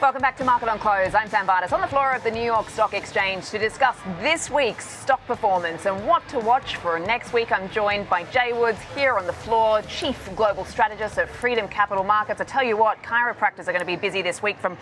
Welcome back to Market on Close. I'm Sam Vardas on the floor of the New York Stock Exchange to discuss this week's stock performance and what to watch for next week. I'm joined by Jay Woods here on the floor, Chief Global Strategist at Freedom Capital Markets. I tell you what, chiropractors are going to be busy this week from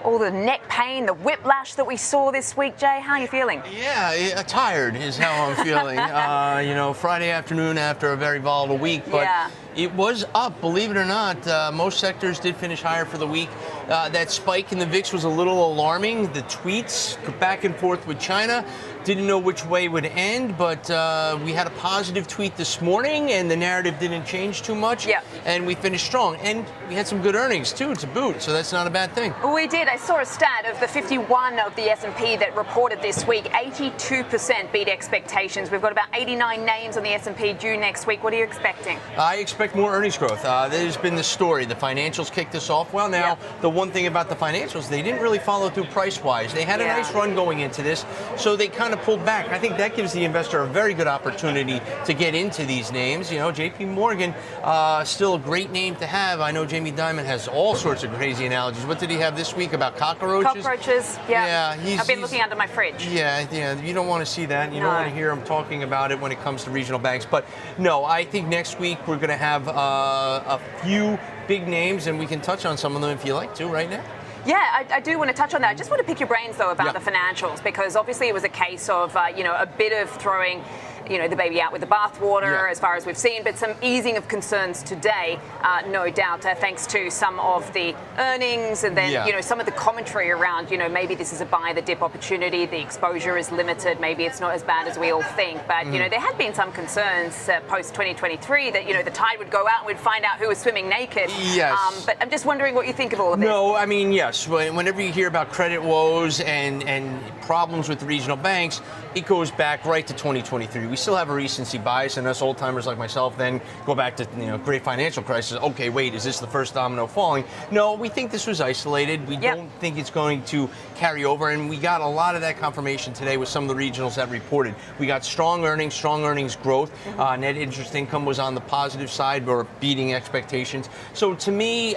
all the neck pain, the whiplash that we saw this week. Jay, how are you feeling? Yeah, tired is how I'm feeling. Friday afternoon after a very volatile week, but it was up, believe it or not. Most sectors did finish higher for the week. That spike in the VIX was a little alarming. The tweets back and forth with China, didn't know which way it would end, but we had a positive tweet this morning, and the narrative didn't change too much. Yeah. And we finished strong, and we had some good earnings too to boot, so that's not a bad thing. We did. I saw a stat of the 51 of the S&P that reported this week. 82% beat expectations. We've got about 89 names on the S&P due next week. What are you expecting? I expect more earnings growth. There's been the story. The financials kicked us off. Well, now, the one thing about the financials, they didn't really follow through price-wise. They had a nice run going into this, so they kind of pulled back. I think that gives the investor a very good opportunity to get into these names. You know, JP Morgan, still a great name to have. I know Jamie Dimon has all sorts of crazy analogies. What did he have this week about cockroaches? Cockroaches, yeah. I've been looking under my fridge. Yeah, you don't want to see that. You don't want to hear him talking about it when it comes to regional banks. But no, I think next week we're going to have a few big names, and we can touch on some of them if you like to right now. Yeah, I do want to touch on that. I just want to pick your brains, though, about the financials, because obviously it was a case of, a bit of throwing, the baby out with the bathwater as far as we've seen, but some easing of concerns today, no doubt, thanks to some of the earnings and then, some of the commentary around, maybe this is a buy the dip opportunity, the exposure is limited, maybe it's not as bad as we all think. But, there had been some concerns post-2023 that, the tide would go out and we'd find out who was swimming naked. Yes. But I'm just wondering what you think of all of this. No, I mean, yes. Whenever you hear about credit woes and problems with the regional banks, it goes back right to 2023. We still have a recency bias, and us old-timers like myself then go back to great financial crisis. Okay, wait, is this the first domino falling? No, we think this was isolated. We don't think it's going to carry over, and we got a lot of that confirmation today with some of the regionals that reported. We got strong earnings growth. Net interest income was on the positive side, or beating expectations. So to me,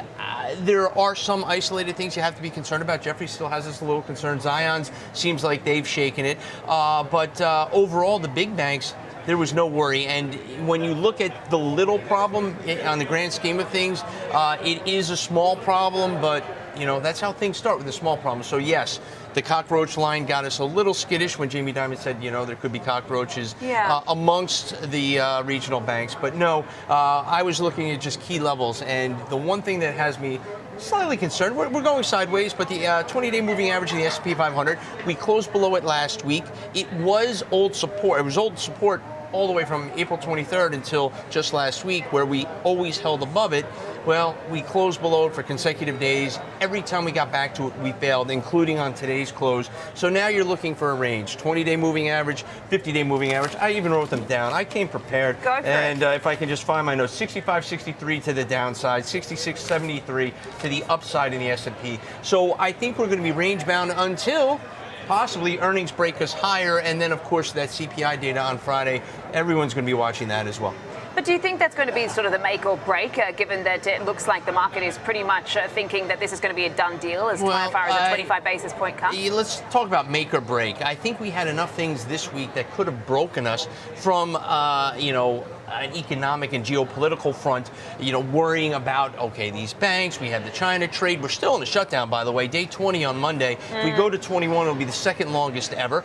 there are some isolated things you have to be concerned about. Jeffrey still has us a little concerned. Zion's seems like they've shaken it. But overall, the big banks, there was no worry. And when you look at the little problem on the grand scheme of things, it is a small problem, but that's how things start with a small problem. So yes, the cockroach line got us a little skittish when Jamie Dimon said, there could be cockroaches amongst the regional banks. But no, I was looking at just key levels. And the one thing that has me slightly concerned, we're going sideways, but the 20-day moving average of the S&P 500, we closed below it last week. It was old support. It was old support all the way from April 23rd until just last week, where we always held above it. Well, we closed below it for consecutive days. Every time we got back to it, we failed, including on today's close. So now you're looking for a range, 20-day moving average, 50-day moving average. I even wrote them down. I came prepared. Go for and it. If I can just find my notes, 65.63 to the downside, 66.73 to the upside in the S&P. So I think we're going to be range bound until possibly earnings break us higher, and then of course that CPI data on Friday, everyone's going to be watching that as well. But do you think that's going to be sort of the make or break, given that it looks like the market is pretty much thinking that this is going to be a done deal as far as a 25 basis point cut? Let's talk about make or break. I think we had enough things this week that could have broken us from, an economic and geopolitical front, worrying about, okay, these banks, we have the China trade. We're still in the shutdown, by the way, day 20 on Monday. If we go to 21, it'll be the second longest ever.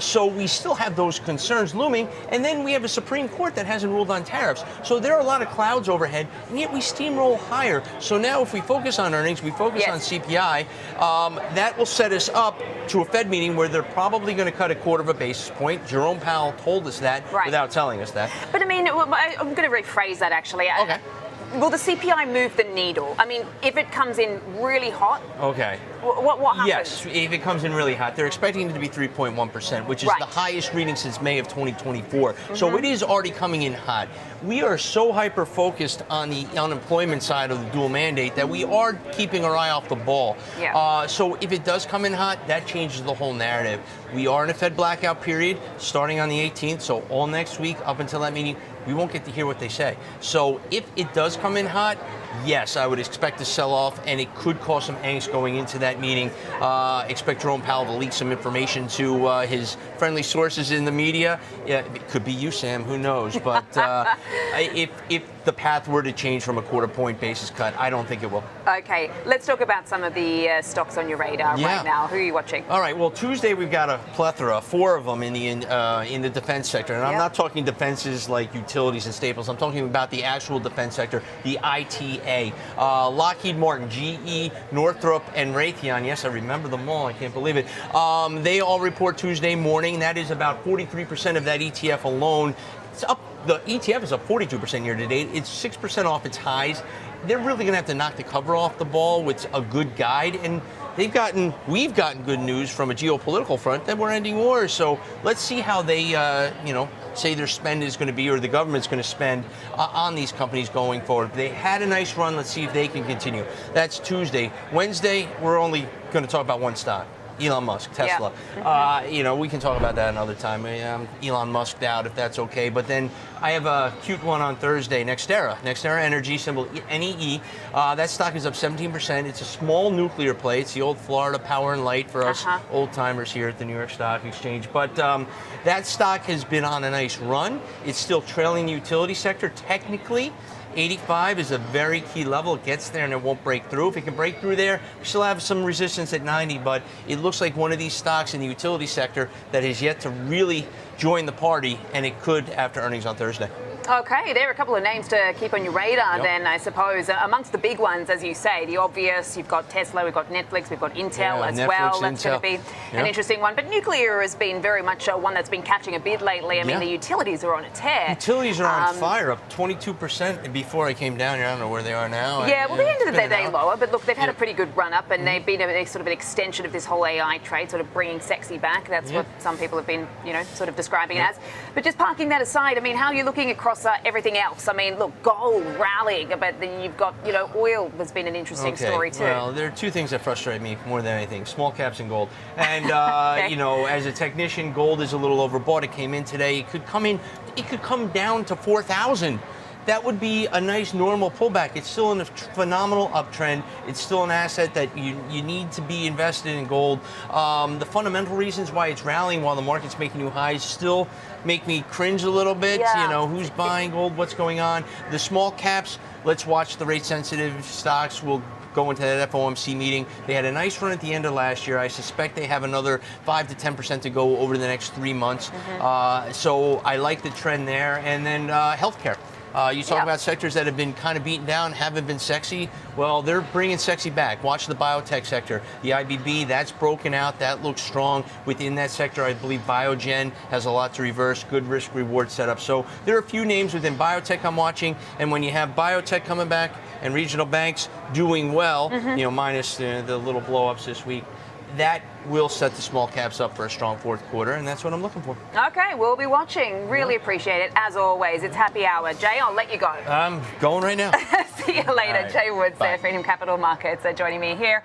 So we still have those concerns looming. And then we have a Supreme Court that hasn't ruled on tariffs. So there are a lot of clouds overhead, and yet we steamroll higher. So now if we focus on earnings, we focus on CPI, that will set us up to a Fed meeting where they're probably going to cut a quarter of a basis point. Jerome Powell told us that without telling us that. But I mean, I'm going to rephrase that actually. Okay. Will the CPI move the needle? I mean, if it comes in really hot, okay. What happens? Yes, if it comes in really hot, they're expecting it to be 3.1%, which is the highest reading since May of 2024. So it is already coming in hot. We are so hyper-focused on the unemployment side of the dual mandate that we are keeping our eye off the ball. So if it does come in hot, that changes the whole narrative. We are in a Fed blackout period starting on the 18th, so all next week up until that meeting, we won't get to hear what they say. So if it does come in hot, yes, I would expect to sell off, and it could cause some angst going into that meeting. Expect Jerome Powell to leak some information to his friendly sources in the media. Yeah, it could be you, Sam. Who knows? But if the path were to change from a quarter-point basis cut, I don't think it will. Okay, let's talk about some of the stocks on your radar right now. Who are you watching? All right. Well, Tuesday we've got a plethora, 4 of them in the defense sector, and I'm not talking defenses like utilities and staples. I'm talking about the actual defense sector, the ITA. Lockheed Martin, GE, Northrop, and Raytheon. Yes, I remember them all. I can't believe it. They all report Tuesday morning. That is about 43% of that ETF alone. It's up. The ETF is up 42% year to date. It's 6% off its highs. They're really going to have to knock the cover off the ball with a good guide, and we've gotten good news from a geopolitical front that we're ending wars. So let's see how they, say their spend is going to be, or the government's going to spend on these companies going forward. They had a nice run. Let's see if they can continue. That's Tuesday. Wednesday, we're only going to talk about one stock. Elon Musk, Tesla. Yeah. We can talk about that another time. Elon Musk out, if that's okay. But then I have a cute one on Thursday, NextEra Energy, symbol NEE. That stock is up 17%. It's a small nuclear play. It's the old Florida Power and Light for us old timers here at the New York Stock Exchange. But that stock has been on a nice run. It's still trailing the utility sector technically. 85 is a very key level. It gets there and it won't break through. If it can break through there, we still have some resistance at 90, but it looks like one of these stocks in the utility sector that has yet to really join the party, and it could after earnings on Thursday. Okay, there are a couple of names to keep on your radar then, I suppose. Amongst the big ones, as you say, the obvious, you've got Tesla, we've got Netflix, we've got Intel as well. That's going to be an interesting one. But nuclear has been very much one that's been catching a bid lately. I mean, the utilities are on a tear. Utilities are on fire, up 22% before I came down here. I don't know where they are now. Yeah, well, the end of the day, they're lower. But look, they've had a pretty good run up, and they've been a sort of an extension of this whole AI trade, sort of bringing sexy back. That's what some people have been, sort of describing it as. But just parking that aside, I mean, how are you looking across everything else? I mean, look, gold rallying, but then you've got, oil has been an interesting story too. Well, there are 2 things that frustrate me more than anything: small caps and gold. And as a technician, gold is a little overbought. It came in today. It could come down to 4,000. That would be a nice normal pullback. It's still in a phenomenal uptrend. It's still an asset that you need to be invested in gold. The fundamental reasons why it's rallying while the market's making new highs still make me cringe a little bit. Who's buying gold? What's going on? The small caps, let's watch the rate sensitive stocks. We'll go into that FOMC meeting. They had a nice run at the end of last year. I suspect they have another 5 to 10% to go over the next 3 months. So I like the trend there. And then healthcare. You talk about sectors that have been kind of beaten down, haven't been sexy. Well, they're bringing sexy back. Watch the biotech sector. The IBB, that's broken out. That looks strong. Within that sector, I believe Biogen has a lot to reverse. Good risk-reward setup. So there are a few names within biotech I'm watching. And when you have biotech coming back and regional banks doing well, minus the little blow-ups this week, that will set the small caps up for a strong fourth quarter, and that's what I'm looking for. Okay, we'll be watching. Really appreciate it. As always, it's happy hour. Jay, I'll let you go. I'm going right now. See you later. Jay Woods there, Freedom Capital Markets, joining me here